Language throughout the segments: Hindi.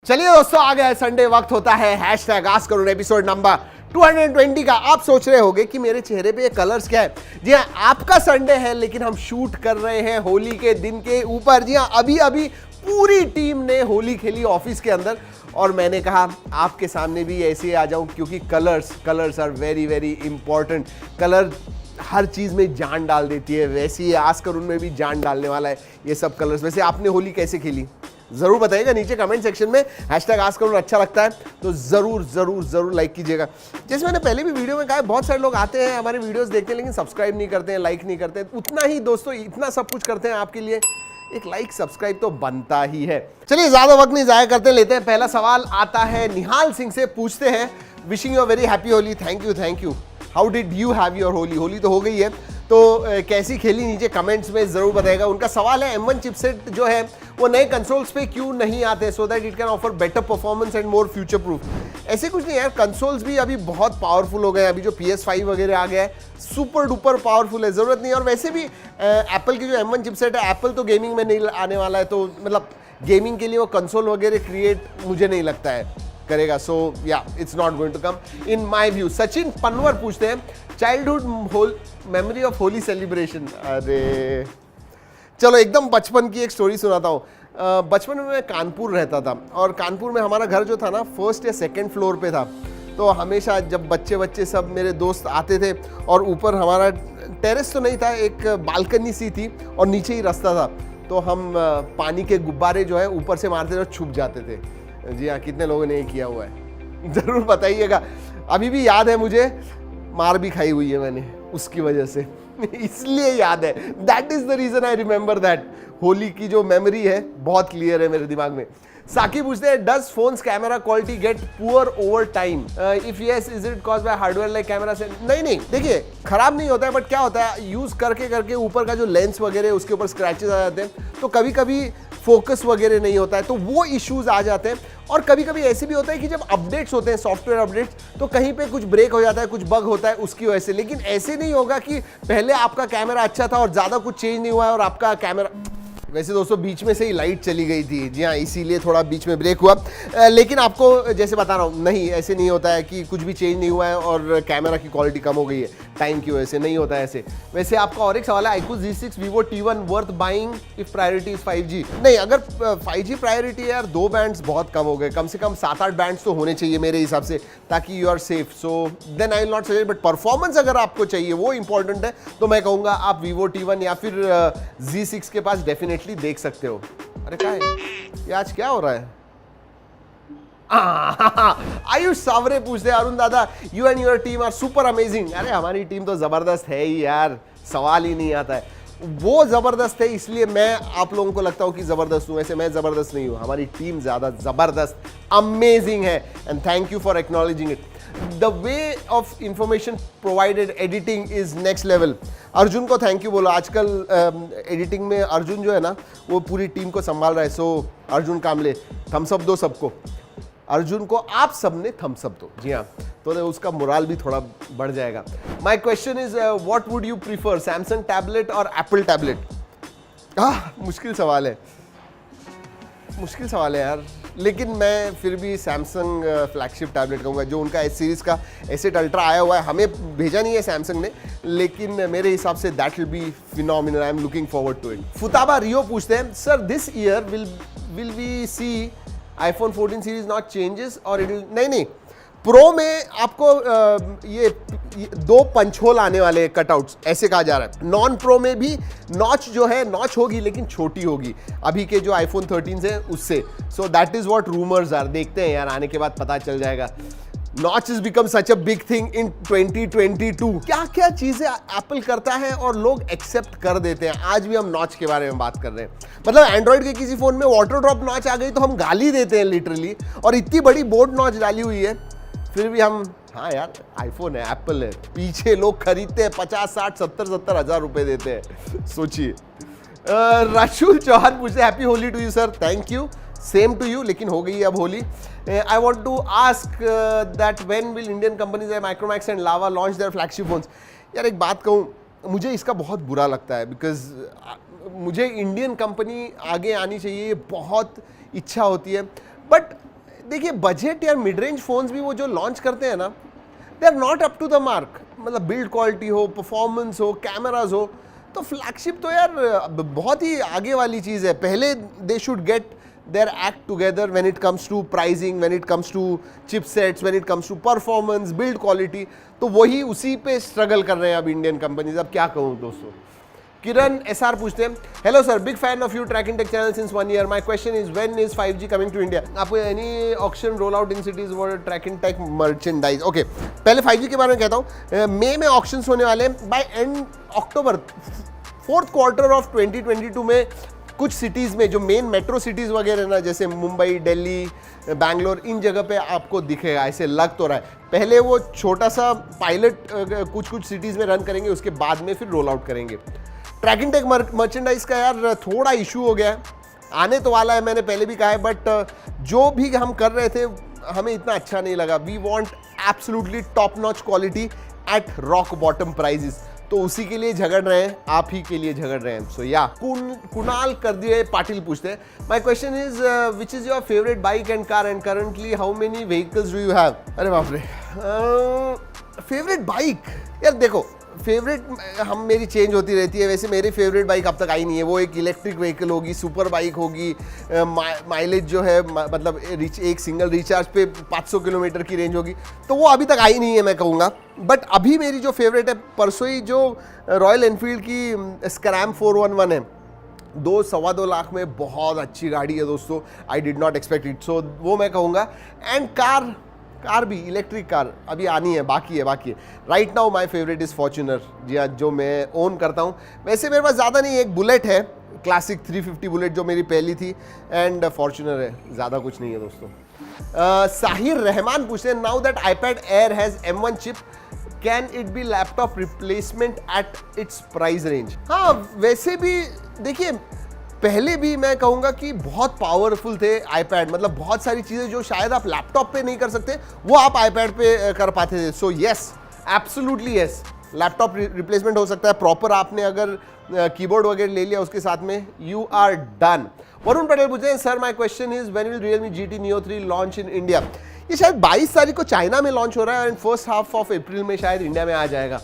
चलिए दोस्तों, आ गया संडे, वक्त होता है हैशटैग आस्क करुण एपिसोड नंबर 220 का। आप सोच रहे होंगे कि मेरे चेहरे पे ये कलर्स क्या है। जी हाँ, आपका संडे है, लेकिन हम शूट कर रहे हैं होली के दिन के ऊपर। जी हाँ, अभी अभी पूरी टीम ने होली खेली ऑफिस के अंदर, और मैंने कहा आपके सामने भी ऐसे ही आ जाऊं, क्योंकि colours are very very important. Colour हर चीज़ में जान डाल देती है, वैसे ही आस्क करुण में भी जान डालने वाला है ये सब कलर्स। वैसे आपने होली कैसे खेली जरूर बताइएगा नीचे कमेंट सेक्शन में। हैशटैग आस्क करुण अच्छा लगता है तो जरूर लाइक कीजिएगा। जैसे मैंने पहले भी वीडियो में कहा, बहुत सारे लोग आते हैं हमारे वीडियोस देखते हैं, लेकिन सब्सक्राइब नहीं करते हैं, लाइक नहीं करते हैं। उतना ही दोस्तों, इतना सब कुछ करते हैं आपके लिए, एक लाइक सब्सक्राइब तो बनता ही है। चलिए ज्यादा वक्त नहीं जाया करते, लेते हैं पहला सवाल आता है निहाल सिंह से। पूछते हैं, wishing you a very happy Holi. Thank you. How did you have your Holi? Holi तो हो गई है, तो कैसी खेली नीचे कमेंट्स में जरूर बताएगा। उनका सवाल है, M1 चिपसेट जो है वो नए कंसोल्स पे क्यों नहीं आते, so that it can offer better performance and more future proof. ऐसे कुछ नहीं यार, कंसोल्स भी अभी बहुत पावरफुल हो गए। अभी जो PS5 वगैरह आ गया है, सुपर डुपर पावरफुल है, जरूरत नहीं है। और वैसे भी एप्पल की जो M1 चिपसेट है, एप्पल तो गेमिंग में नहीं आने वाला है, तो मतलब गेमिंग के लिए वो कंसोल वगैरह क्रिएट मुझे नहीं लगता है करेगा। सो या it's not going to come in my view. Sachin Panwar पूछते हैं, childhood memory of Holi celebration. अरे चलो एकदम बचपन की एक स्टोरी सुनाता हूँ। बचपन में मैं कानपुर रहता था, और कानपुर में हमारा घर जो था ना, फर्स्ट या सेकंड फ्लोर पे था। तो हमेशा जब बच्चे सब मेरे दोस्त आते थे, और ऊपर हमारा टेरेस तो नहीं था, एक बालकनी सी थी और नीचे ही रास्ता था, तो हम पानी के गुब्बारे जो है ऊपर से मारते थे और छुप जाते थे। जी हाँ, कितने लोगों ने ये किया हुआ है जरूर बताइएगा। अभी भी याद है मुझे, मार भी खाई हुई है मैंने उसकी वजह से इसलिए याद है। That is the reason I remember that. Holi की जो मेमोरी है बहुत क्लियर है मेरे दिमाग में। साकी पूछते हैं, does phones camera quality get poor over time? If yes, is it caused by hardware like camera से? नहीं, देखिए खराब नहीं होता है, बट क्या होता है, यूज करके ऊपर का जो लेंस वगैरह उसके ऊपर स्क्रैचेस आ जाते हैं, तो कभी कभी फोकस वगैरह नहीं होता है, तो वो इश्यूज आ जाते हैं। और कभी कभी ऐसे भी होता है कि जब अपडेट्स होते हैं, सॉफ्टवेयर अपडेट्स, तो कहीं पे कुछ ब्रेक हो जाता है, कुछ बग होता है उसकी वजह से। लेकिन ऐसे नहीं होगा कि पहले आपका कैमरा अच्छा था और ज़्यादा कुछ चेंज नहीं हुआ है और आपका कैमरा। वैसे दोस्तों बीच में से ही लाइट चली गई थी, जी हाँ, इसीलिए थोड़ा बीच में ब्रेक हुआ। लेकिन आपको जैसे बता रहा हूँ, नहीं ऐसे नहीं होता है कि कुछ भी चेंज नहीं हुआ है और कैमरा की क्वालिटी कम हो गई है टाइम की वजह से, नहीं होता है ऐसे। वैसे आपका और एक सवाल है, iQOO Z6 Vivo T1 worth buying if priority is 5G? नहीं, अगर 5G प्रायोरिटी है यार, 2 बैंड्स बहुत कम हो गए, कम से कम 7-8 बैंड्स तो होने चाहिए मेरे हिसाब से, ताकि you are safe. So then I will not suggest, but performance अगर आपको चाहिए, वो इंपॉर्टेंट है, तो मैं कहूँगा आप Vivo T1 या फिर Z6 के पास डेफिनेटली देख सकते हो। अरे क्या है ये, आज क्या हो रहा है? आयुष सावरे पूछते हैं, Arun Dada, you and your team are super amazing. अरे हमारी टीम तो जबरदस्त है ही यार, सवाल ही नहीं आता है। वो जबरदस्त है इसलिए मैं आप लोगों को लगता हूं कि जबरदस्त हूं, वैसे मैं जबरदस्त नहीं हूं। हमारी टीम ज्यादा जबरदस्त अमेजिंग है, and thank you for acknowledging it. The way of information provided editing is next level. Arjun को थैंक यू बोलो। आजकल एडिटिंग में अर्जुन जो है ना, वो पूरी टीम को संभाल रहा है। सो अर्जुन कामले, थम्स अप दो सबको। अर्जुन को आप सबने थम्स अप दो, जी हाँ, तो उसका मोराल भी थोड़ा बढ़ जाएगा। My question is, what would you prefer, Samsung tablet और एप्पल टैबलेट? मुश्किल सवाल है यार, लेकिन मैं फिर भी सैमसंग फ्लैगशिप टैबलेट कहूँगा। जो उनका S सीरीज़ का S8 अल्ट्रा आया हुआ है, हमें भेजा नहीं है सैमसंग ने, लेकिन मेरे हिसाब से that will be phenomenal. I am looking forward to it. Futaba Rio पूछते हैं, sir this year will we see iPhone 14 series not changes और इट? नहीं, प्रो में आपको ये 2 पंच होल आने वाले कटआउट्स, ऐसे कहा जा रहा है। नॉन प्रो में भी नॉच जो है, नॉच होगी लेकिन छोटी होगी अभी के जो iPhone 13 है उससे। So that is what rumours are. देखते हैं यार, आने के बाद पता चल जाएगा। Notch is become such a big thing in 2022। क्या क्या चीजें एप्पल करता है और लोग एक्सेप्ट कर देते हैं। आज भी हम नॉच के बारे में बात कर रहे हैं। मतलब एंड्रॉइड के किसी फोन में वाटर ड्रॉप नॉच आ गई तो हम गाली देते हैं लिटरली, और इतनी बड़ी बोर्ड नॉच डाली हुई है फिर भी हम, हाँ यार आईफोन है, एप्पल है। पीछे लोग खरीदते हैं 50, 60, 70 हज़ार रुपए देते हैं, सोचिए। राशुल चौहान पूछते, happy Holi to you sir. Thank you, same to you. लेकिन हो गई अब Holi. I want to ask that when will Indian companies Micromax and Lava launch their flagship phones? यार एक बात कहूँ, मुझे इसका बहुत बुरा लगता है, बिकॉज मुझे इंडियन कंपनी आगे आनी चाहिए, बहुत इच्छा होती है, बट देखिए बजट या मिड रेंज फोन्स भी वो जो लॉन्च करते हैं ना, they are not up to the mark. मतलब बिल्ड क्वालिटी हो, परफॉर्मेंस हो, कैमराज हो, तो फ्लैगशिप तो यार बहुत ही आगे वाली चीज़ है। पहले they should get their act together when it comes to pricing, when it comes to chipsets, when it comes to performance, build quality। तो वही उसी पे स्ट्रगल कर रहे हैं अब इंडियन कंपनीज। अब क्या कहूँ दोस्तों। किरण एसआर पूछते हैं, hello sir, big fan of you track and tech channel since 1 year। My question is when is 5G coming to India. आपको any auction roll out in cities for track and tech merchandise. Okay, पहले 5G के बारे में कहता हूँ। मई में ऑक्शंस होने वाले हैं। By end October, 4th quarter of 2022 में कुछ सिटीज़ में जो मेन मेट्रो सिटीज़ वगैरह ना, जैसे मुंबई, दिल्ली, बैंगलोर, इन जगह पे आपको दिखेगा, ऐसे लग तो रहा है। पहले वो छोटा सा पायलट कुछ सिटीज़ में रन करेंगे, उसके बाद में फिर रोल आउट करेंगे। ट्रैक एंड टेक मर्चेंडाइज का यार थोड़ा इशू हो गया है, आने तो वाला है, मैंने पहले भी कहा है, बट जो भी हम कर रहे थे हमें इतना अच्छा नहीं लगा। We want absolutely top notch quality at rock bottom prices, तो उसी के लिए झगड़ रहे हैं, आप ही के लिए झगड़ रहे हैं। सो या कुणाल कर दिए पाटिल पूछते हैं, my question is which is your favourite bike and car and currently how many vehicles do you have. अरे बाप रे, फेवरेट बाइक यार देखो, फेवरेट हम मेरी चेंज होती रहती है। वैसे मेरी फेवरेट बाइक अब तक आई नहीं है। वो एक इलेक्ट्रिक व्हीकल होगी, सुपर बाइक होगी, माइलेज जो है मतलब एक सिंगल रिचार्ज पे 500 किलोमीटर की रेंज होगी, तो वो अभी तक आई नहीं है मैं कहूँगा। बट अभी मेरी जो फेवरेट है, परसों ही जो रॉयल एनफील्ड की स्क्रैम 411 है, 2-2.25 लाख में बहुत अच्छी गाड़ी है दोस्तों। I did not expect it, so वो मैं कहूँगा। एंड कार भी, इलेक्ट्रिक कार अभी आनी है, बाकी है। Right now my favourite is Fortuner, जी हाँ, जो मैं ओन करता हूँ। वैसे मेरे पास ज़्यादा नहीं, एक बुलेट है, क्लासिक 350 बुलेट जो मेरी पहली थी, एंड फॉर्च्यूनर है, ज़्यादा कुछ नहीं है दोस्तों। साहिर रहमान पूछते हैं, now that iPad Air has M1 chip, can it be laptop replacement at its price range. हाँ, वैसे भी देखिए, पहले भी मैं कहूँगा कि बहुत पावरफुल थे iPad, मतलब बहुत सारी चीज़ें जो शायद आप लैपटॉप पे नहीं कर सकते, वो आप iPad पे कर पाते थे। So yes, absolutely yes, laptop replacement हो सकता है। प्रॉपर आपने अगर कीबोर्ड वगैरह ले लिया उसके साथ में, you are done. Varun Patel पूछते हैं, sir my question is when will Realme GT Neo 3 launch in India. ये शायद 22 तारीख को चाइना में लॉन्च हो रहा है, and first half of April में शायद इंडिया में आ जाएगा।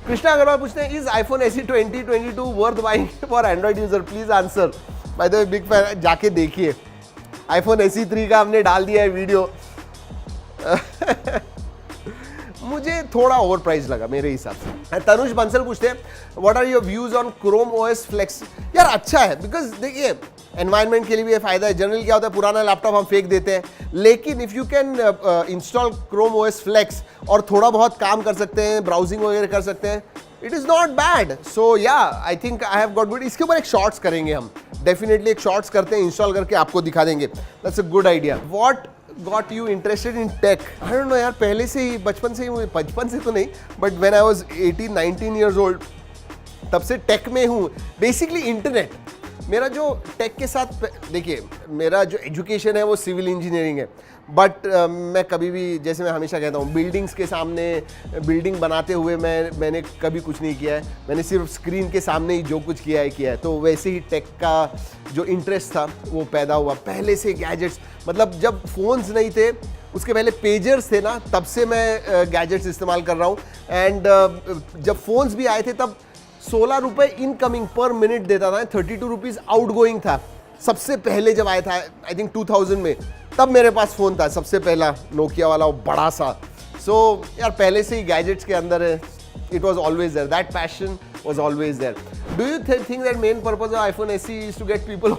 कृष्णा अग्रवाल पूछते हैं, is iPhone SE 2022 worth buying for Android user, please answer. By the way big fan, जाके देखिए, iPhone SE 3 का हमने डाल दिया है वीडियो। मुझे थोड़ा ओवर प्राइस लगा मेरे हिसाब से। तनुष बंसल पूछते हैं, what are your views on Chrome OS Flex। यार अच्छा है, बिकॉज देखिए एनवायरनमेंट के लिए भी फायदा है। जनरली क्या होता है, पुराना लैपटॉप हम फेंक देते हैं, लेकिन if you can install Chrome OS Flex और थोड़ा बहुत काम कर सकते हैं, ब्राउजिंग वगैरह कर सकते हैं, इट इज़ नॉट बैड। सो या I think I have got good. इसके ऊपर एक शॉर्ट्स करेंगे हम, डेफिनेटली एक शॉर्ट्स करते हैं, इंस्टॉल करके आपको दिखा देंगे। That's a good idea. What got you interested in tech. I don't know यार, पहले से ही, बचपन से ही, बचपन से तो नहीं, but when I was 18-19 years old, तब से टेक में हूँ। बेसिकली इंटरनेट मेरा जो टेक के साथ, देखिए मेरा जो एजुकेशन है वो सिविल इंजीनियरिंग है, बट मैं कभी भी, जैसे मैं हमेशा कहता हूँ, बिल्डिंग्स के सामने बिल्डिंग बनाते हुए मैंने कभी कुछ नहीं किया है। मैंने सिर्फ स्क्रीन के सामने ही जो कुछ किया है। तो वैसे ही टेक का जो इंटरेस्ट था वो पैदा हुआ पहले से। गैजेट्स, मतलब जब फ़ोन्स नहीं थे, उसके पहले पेजर्स थे ना, तब से मैं गैजेट्स इस्तेमाल कर रहा हूँ। एंड जब फ़ोन्स भी आए थे तब 16 रुपये इनकमिंग पर मिनट देता था, 32 रुपीज़ आउटगोइंग था। सबसे पहले जब आया था, आई थिंक 2000 में, तब मेरे पास फ़ोन था सबसे पहला, नोकिया वाला, वो बड़ा सा। सो यार पहले से ही गैजेट्स के अंदर है, it was always there, that passion was always there. Do you think that main purpose of iPhone SE is to get people.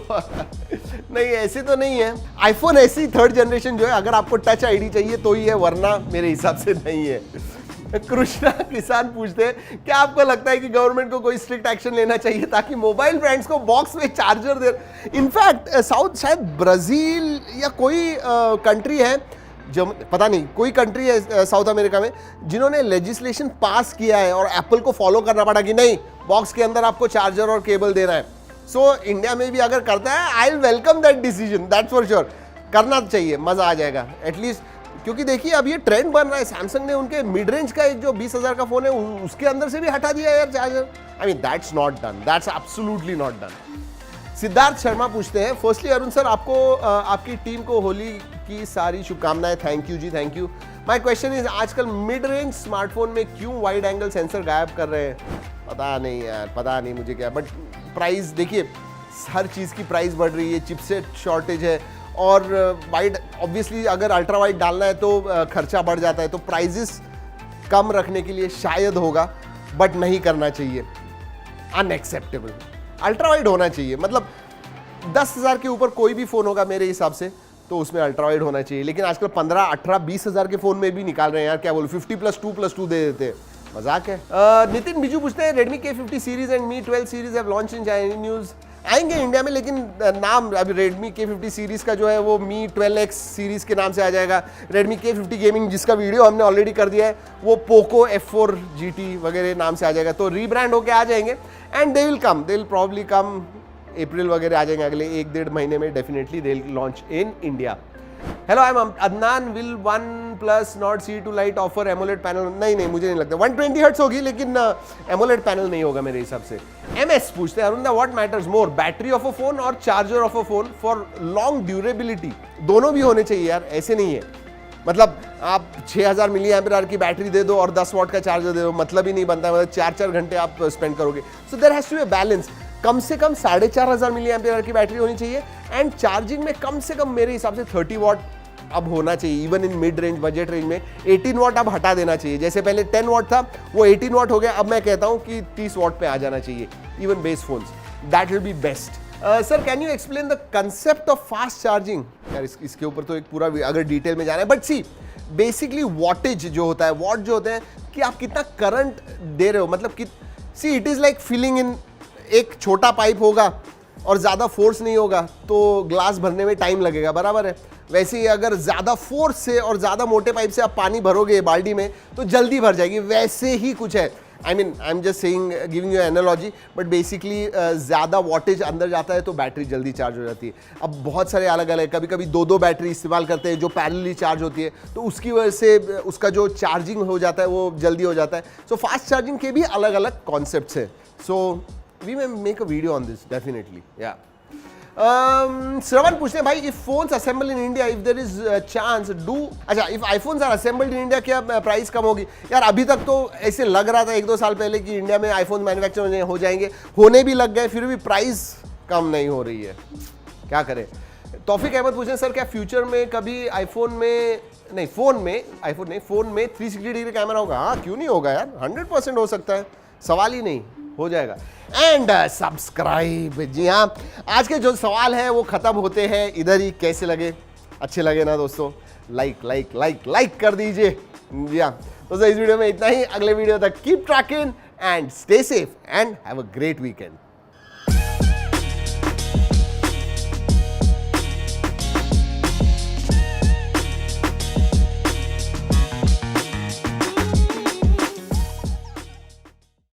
नहीं, ऐसे तो नहीं है। iPhone SE 3rd जनरेशन जो है, अगर आपको टच आईडी चाहिए तो ही है, वरना मेरे हिसाब से नहीं है। कृष्णा किसान पूछते हैं, क्या आपको लगता है कि गवर्नमेंट को कोई स्ट्रिक्ट एक्शन लेना चाहिए ताकि मोबाइल ब्रांड्स को बॉक्स में चार्जर दे। इनफैक्ट साउथ, शायद ब्राज़ील या कोई कंट्री है, जो पता नहीं, कोई कंट्री है साउथ अमेरिका में, जिन्होंने लेजिस्लेशन पास किया है और एप्पल को फॉलो करना पड़ा कि नहीं, बॉक्स के अंदर आपको चार्जर और केबल देना है। सो इंडिया में भी अगर करता है, I will welcome that decision, that's for sure. करना चाहिए, मज़ा आ जाएगा एटलीस्ट। क्योंकि देखिए अब ये ट्रेंड बन रहा है, सैमसंग ने उनके मिड रेंज का एक जो 20,000 का फ़ोन है, उसके अंदर से भी हटा दिया यार charger. I mean that's not done, that's absolutely not done. Siddharth Sharma पूछते हैं, फर्स्टली अरुण सर, आपको आपकी टीम को होली की सारी शुभकामनाएं। Thank you ji, thank you. My question is, आजकल मिड रेंज स्मार्टफोन में क्यों वाइड एंगल सेंसर गायब कर रहे हैं? पता नहीं यार, पता नहीं मुझे क्या, बट प्राइस देखिए, हर चीज़ की प्राइस बढ़ रही है, चिपसेट शॉर्टेज है, और वाइड ऑब्वियसली अगर अल्ट्रा वाइड डालना है तो खर्चा बढ़ जाता है, तो प्राइजेस कम रखने के लिए शायद होगा, बट नहीं करना चाहिए, अनएक्सेप्टेबल। अल्ट्रा वाइड होना चाहिए, मतलब 10,000 के ऊपर कोई भी फ़ोन होगा मेरे हिसाब से तो उसमें अल्ट्रा वाइड होना चाहिए, लेकिन आजकल 15, 18, 20,000 के फ़ोन में भी निकाल रहे हैं यार, क्या बोलो, 50+2+2 दे देते हैं, मजाक है। नितिन बिजू पूछते हैं, Redmi K50 series and Mi 12 series have launch in Chinese news. आएंगे इंडिया में, लेकिन नाम अभी Redmi K50 सीरीज का जो है वो Mi 12X सीरीज के नाम से आ जाएगा। Redmi K50 गेमिंग, जिसका वीडियो हमने ऑलरेडी कर दिया है, वो Poco F4 GT वगैरह नाम से आ जाएगा, तो रीब्रांड होके आ जाएंगे and they will probably come April वगैरह आ जाएंगे, अगले 1-1.5 महीने में definitely they will launch in India. Hello, I am Adnan, will OnePlus Nord C2 Lite offer AMOLED panel? नहीं, मुझे नहीं लगता। 120 हर्ट्ज होगी, लेकिन एमोलेड पैनल नहीं होगा मेरे हिसाब से। MS पूछते हैं, Arunda, what matters more, battery of a phone और charger of a phone for long durability? दोनों भी होने चाहिए यार, ऐसे नहीं है, मतलब आप 6000 मिली एम्पियर की बैटरी दे दो और 10 वाट का चार्जर दे दो, मतलब ही नहीं बनता, मतलब 4-4 घंटे आप स्पेंड करोगे। So there has to be a balance. कम से कम 4500 मिली एम्पियर की बैटरी होनी चाहिए, एंड चार्जिंग में कम से कम मेरे हिसाब से 30 वाट अब होना चाहिए, even in mid range budget range में। 18 वाट अब हटा देना चाहिए, जैसे पहले 10 वाट था वो 18 वाट हो गया, अब मैं कहता हूं कि 30 वाट पे आ जाना चाहिए, even base phones, that will B best. Sir, can you explain the concept of fast charging? यार इसके ऊपर तो एक पूरा अगर डिटेल में जाना है, बट सी बेसिकली वॉटेज जो होता है, वॉट जो होते हैं कि आप कितना करंट दे रहे हो, मतलब कि see it is like filling in, एक छोटा पाइप होगा और ज़्यादा फोर्स नहीं होगा तो ग्लास भरने में टाइम लगेगा, बराबर है। वैसे ही अगर ज़्यादा फोर्स से और ज़्यादा मोटे पाइप से आप पानी भरोगे बाल्टी में तो जल्दी भर जाएगी, वैसे ही कुछ है। I am just saying, giving you analogy, but basically ज़्यादा वॉटेज अंदर जाता है तो बैटरी जल्दी चार्ज हो जाती है। अब बहुत सारे अलग अलग, कभी कभी 2-2 बैटरी इस्तेमाल करते हैं जो पैरेलली चार्ज होती है, तो उसकी वजह से उसका जो चार्जिंग हो जाता है वो जल्दी हो जाता है। सो फास्ट चार्जिंग के भी अलग अलग कॉन्सेप्ट्स हैं, सो we may make a video on this definitely, yeah. श्रवण पूछते हैं, भाई if phones assemble in India, if there is chance do, अच्छा if iPhones are assembled in India क्या प्राइस कम होगी? यार अभी तक तो ऐसे लग रहा था 1-2 साल पहले कि इंडिया में आईफोन मैन्युफैक्चर हो जाएंगे, होने भी लग गए, फिर भी प्राइस कम नहीं हो रही है, क्या करें। तौफिक अहमद पूछे, सर क्या फ्यूचर में कभी फोन में 360 डिग्री कैमरा होगा? हाँ, क्यों नहीं होगा यार, 100% हो सकता है, सवाल ही नहीं, हो जाएगा। And subscribe. जी हाँ, आज के जो सवाल हैं वो खत्म होते हैं इधर ही। कैसे लगे? अच्छे लगे ना दोस्तों? लाइक कर दीजिए। जी हाँ दोस्तों, इस वीडियो में इतना ही। अगले वीडियो तक keep trekking and stay safe and have a great weekend.